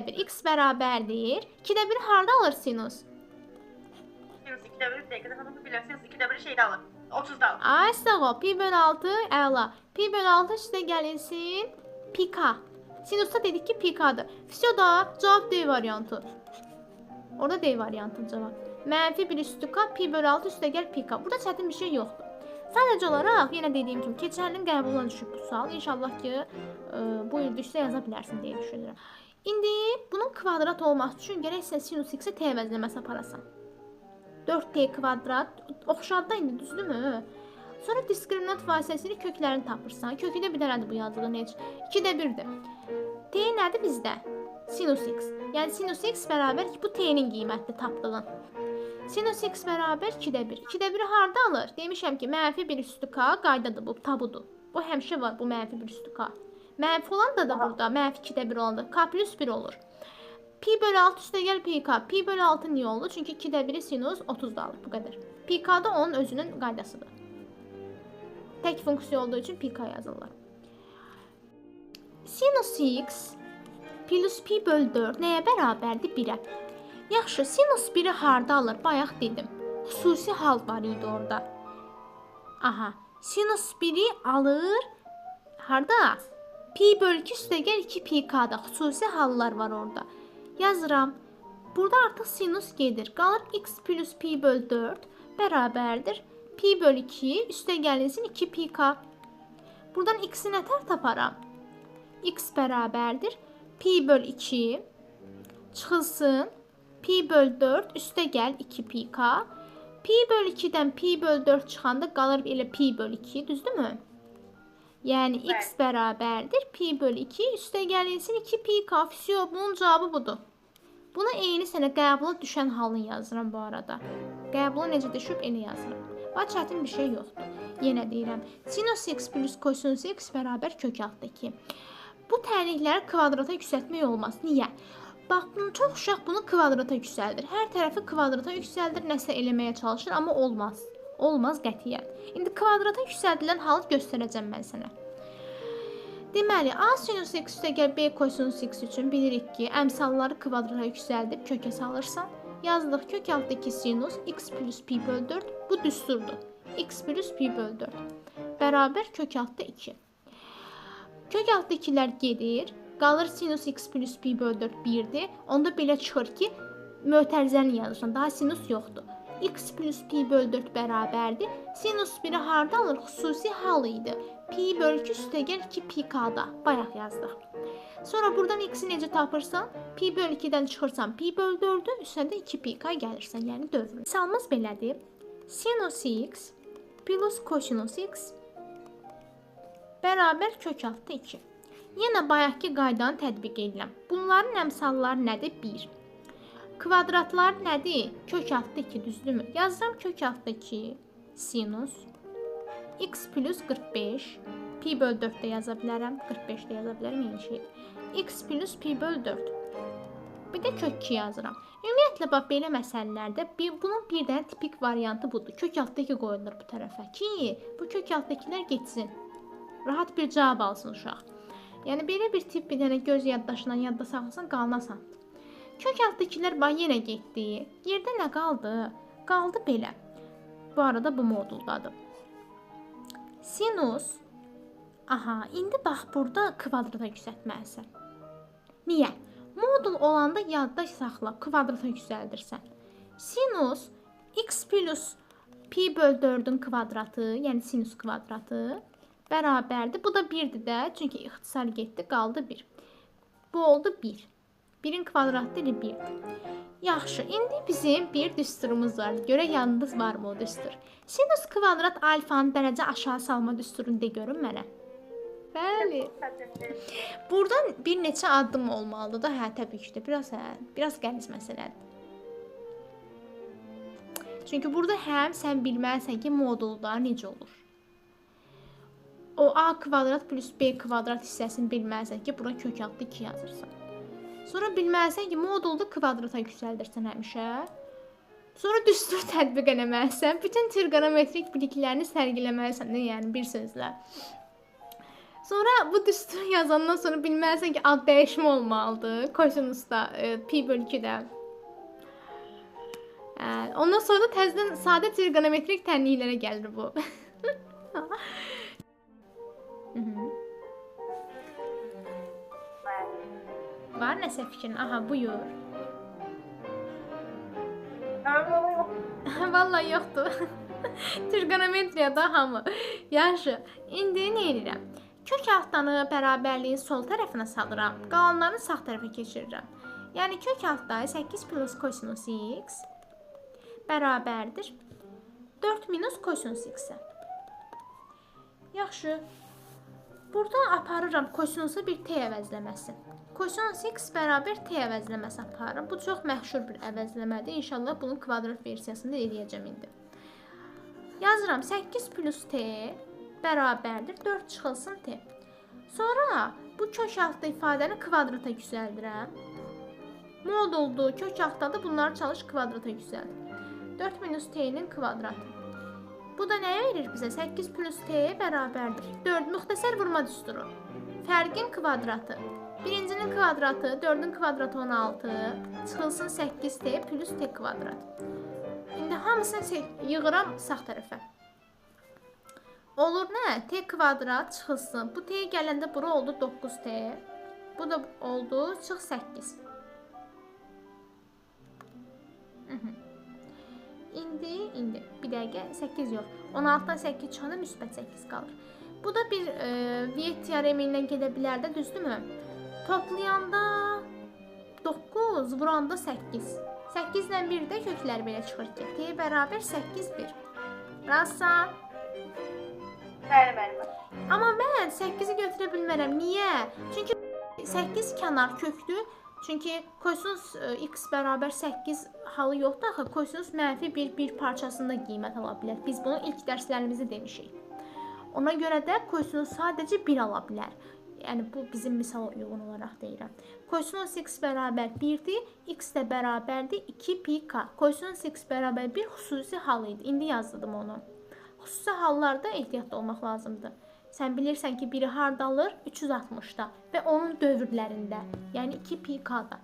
X bərabərdir. 2-də 1 harda alır sinus? Sinüs 2'de 1 bir dakika nasıl biliyorum? Sinüs 2'de 1 şeyde alır. 30'da alır. Ay sağ ol. Pi bölü 6 əla. Pi bölü 6 üstə gəlinsin. Pika. Sinusda dedik ki pikadır. Все da cavab D variantı. Orada D variantı cavab. Mənfi 1 üstü K, pi bölü 6 üstə gəl pika. Burada çətin bir şey yoxdur. Sadəcə olaraq yenə dediyim kimi keçən ilin qəbuluna düşüb bu sual. İnşallah ki bu il düşsə yaza bilərsin deyə düşünürəm. İndi bunun kvadrat olması üçün gərək sən sinus x-i t əvəzləməsi aparasan. 4t kvadrat oxşadı da indi, düzdürmü? Sonra diskriminant vasitəsilə köklərini tapırsan. Kökü də bir dənədir bu yazılan heç. 2-də 1-dir. T nədir bizdə? Sinus x. Yəni sinus x bərabər ki, bu t-nin qiyməti tapdığın. Sinus x bərabər 2-də 1. 2-də 1-i harda alır? Demişəm ki, mənfi 1 üstü k qaydadır bu, tabudur. Bu həmişə var, bu mənfi 1 üstü k. Mənfi olan da burada, mənfi 2-də 1 olanda k plus 1 olur. Pi bölü 6 üstə gəl pi k. Pi bölü 6 niyə olur? Çünki 2-də 1-i sinus 30'da alır, bu qədər. Pi k da onun özünün qaydasıdır. Tək funksiya olduğu üçün pi k yazılır. Sinus x plus pi bölü 4 nəyə bərabərdir? 1-ə. Yaxşı, sinus 1-i harda alır? Bayaq dedim. Xüsusi hal var idi orada. Aha, sinus 1-i alır. Harda? Pi bölü 2 üstə gəl 2 pi k-da. Xüsusi hallar var orada. Yazıram. Burada artıq sinus gedir. Qalır x plus pi bölü 4 bərabərdir. Pi bölü 2 üstə gəlinsin 2 pi k. Buradan x-i nətər taparam? X bərabərdir. Pi bölü 2 çıxılsın. Pi bölü 4 üstə gəl 2 pi k. Pi bölü 2-dən pi bölü 4 çıxanda qalır elə pi bölü 2, düzdürmü? Yəni x bərabərdir. Pi bölü 2 üstə gəlinsin 2 pi k. Fisiyo, bunun cavabı budur. Buna eyni sənə qəbula düşən halını yazıram bu arada. Qəbula necə düşüb, elə yazıram. Və çətin bir şey yoxdur. Yenə deyirəm. Sinus x plus kosinus x bərabər kök altda 2. Bu tərlikləri kvadrata yüksəltmək olmaz. Niyə? Bax, çox uşaq bunu kvadrata yüksəldir. Hər tərəfi kvadrata yüksəldir, nəsə eləməyə çalışır, amma olmaz. Olmaz qətiyyən. İndi kvadrata yüksəldilən halı göstərəcəm mən sənə. Deməli, a sinus x üstə gəl b kosinus x üçün bilirik ki, əmsalları kvadrata yüksəldib kökə salırsan. Yazdıq kök altdakı sinus x plus pi bölü 4 bu düsturdur. X plus pi bölü 4 bərabər kök altda 2. Kök altdakilər gedir. Qalır sinus x plus pi bölü 4 1'dir. Onda belə çıxır ki, mötərizəni yazırsan. Daha sinus yoxdur. X plus pi bölü 4 bərabərdir. Sinus 1'i harda alır? Xüsusi hal idi. Pi bölü 2 üstə gəl 2 pi k-da. Bayaq yazdıq. Sonra buradan x-i necə tapırsan? Pi bölü 2-dən çıxırsan pi bölü 4'ü, üstəndə 2 pi k gəlirsən. Yəni 4. Misalımız belədir. Sinus x plus kosinus x bərabər kök altda 2. Yenə bayaqki qaydanı tətbiq edirəm. Bunların əmsalları nədir? 1. Kvadratlar nədir? Kök altda 2, düzdürmü? Yazıram kök altda 2 sinus x plus 45 pi bölü 4 də yaza bilərəm. 45 də yaza bilərəm, eyni şey. X plus pi bölü 4. Bir də kök 2 yazıram. Ümumiyyətlə, bax, belə məsələlərdə bunun bir dənə tipik variantı budur. Kök altda 2 qoyulur bu tərəfə ki, bu kök altdakilər getsin. Rahat bir cavab alsın uşaq. Yəni, belə bir tip bir dənə göz yaddaşından yadda saxlasan, qalmasan. Kök altdakilər bax, yenə getdi. Yerdə nə qaldı? Qaldı belə. Bu arada bu moduldadır. Sinus. Aha, indi bax, burada kvadrata yüksəltməlisən. Niyə? Modul olanda yadda saxla, kvadrata yüksəldirsən. Sinus x plus pi bölü 4'ün kvadratı, yəni sinus kvadratı bərabərdir. Bu da 1'dir də, çünki ixtisar getdi, qaldı 1. Bu oldu 1. 1'in kvadratı ilə 1'dir. Yaxşı, indi bizim bir düsturumuz var. Görək yanınız var mı o düstur? Sinus kvadrat alfanın dərəcə aşağı salma düsturunu de görün mənə. Bəli. Buradan bir neçə addım olmalıdır da, hə, təbii ki də. Biraz qəliz məsələdir. Çünki burada həm sən bilməlisən ki, modulda necə olur. O a kvadrat plus b kvadrat hissəsini bilməlisən ki, bura kök altda 2 yazırsan. Sonra bilməlisən ki, modulda kvadrata yüksəldirsən həmişə. Sonra düstur tətbiq eləməlisən. Bütün trigonometrik biliklərini sərgiləməlisən də, yəni bir sözlə. Sonra bu düsturu yazandan sonra bilməlisən ki, ad dəyişmə olmalıdır. Kosinusda, pi bölü 2-də. Ondan sonra da təzədən sadə trigonometrik tənliklərə gəlir bu. Var nəsə fikrin? Aha, buyur. Vallahi yoxdur. Trigonometriyada hamı. Yaxşı. İndi nə edirəm? Kök altdanı bərabərliyin sol tərəfinə salıram. Qalanlarını sağ tərəfə keçirirəm. Yəni kök altda 8 plus kosinus x bərabərdir 4 minus kosinus x-ə. Yaxşı. Burada aparıram kosinusu bir t əvəzləməsi. Kosinus x bərabər t əvəzləməsi aparıram. Bu çox məşhur bir əvəzləmədir. İnşallah bunun kvadrat versiyasını eləyəcəm indi. Yazıram 8 plus t bərabərdir 4 çıxılsın t. Sonra bu kök altda ifadəni kvadrata yüksəldirəm. Moduldu, kök altdadır, bunları çalış kvadrata yüksəldir. 4 minus t-nin kvadratı. Bu da nə verir bizə? 8 plus t bərabərdir 4 müxtəsər vurma düsturu. Fərqin kvadratı. Birincinin kvadratı, 4-ün kvadratı 16, çıxılsın 8t plus t kvadrat. İndi hamısını yığıram sağ tərəfə. Olur nə? T kvadrat çıxılsın. Bu t gələndə bura oldu 9t. Bu da oldu, çıx 8. İndi bir dəqiqə 8 yox. 16-dan 8 çıxanda müsbət 8 qalır. Bu da bir Viet teoremi ilə gedə bilər də, düzdürmü? Toplayanda 9, vuranda 8. 8 ilə 1 də köklər belə çıxır ki, t bərabər 8, 1. Razısan? Bəli. Amma mən 8-i götürə bilmərəm. Niyə? Çünki 8 kənar kökdür. Çünki kosinus x bərabər 8 halı yoxdur axı. Kosinus mənfi bir parçasında qiymət ala bilər. Biz bunu ilk dərslərimizdə demişik. Ona görə də kosinus sadəcə 1 ala bilər. Yəni bu bizim misal uyğun olaraq deyirəm. Kosinus x bərabər 1-dir, x də bərabərdir 2 pi k. Kosinus x bərabər 1 xüsusi hal idi. İndi yazdım onu. Xüsusi hallarda ehtiyatlı olmaq lazımdır. Sən bilirsən ki, biri harda alır? 360-da və onun dövrlərində. Yəni 2 pi k-da.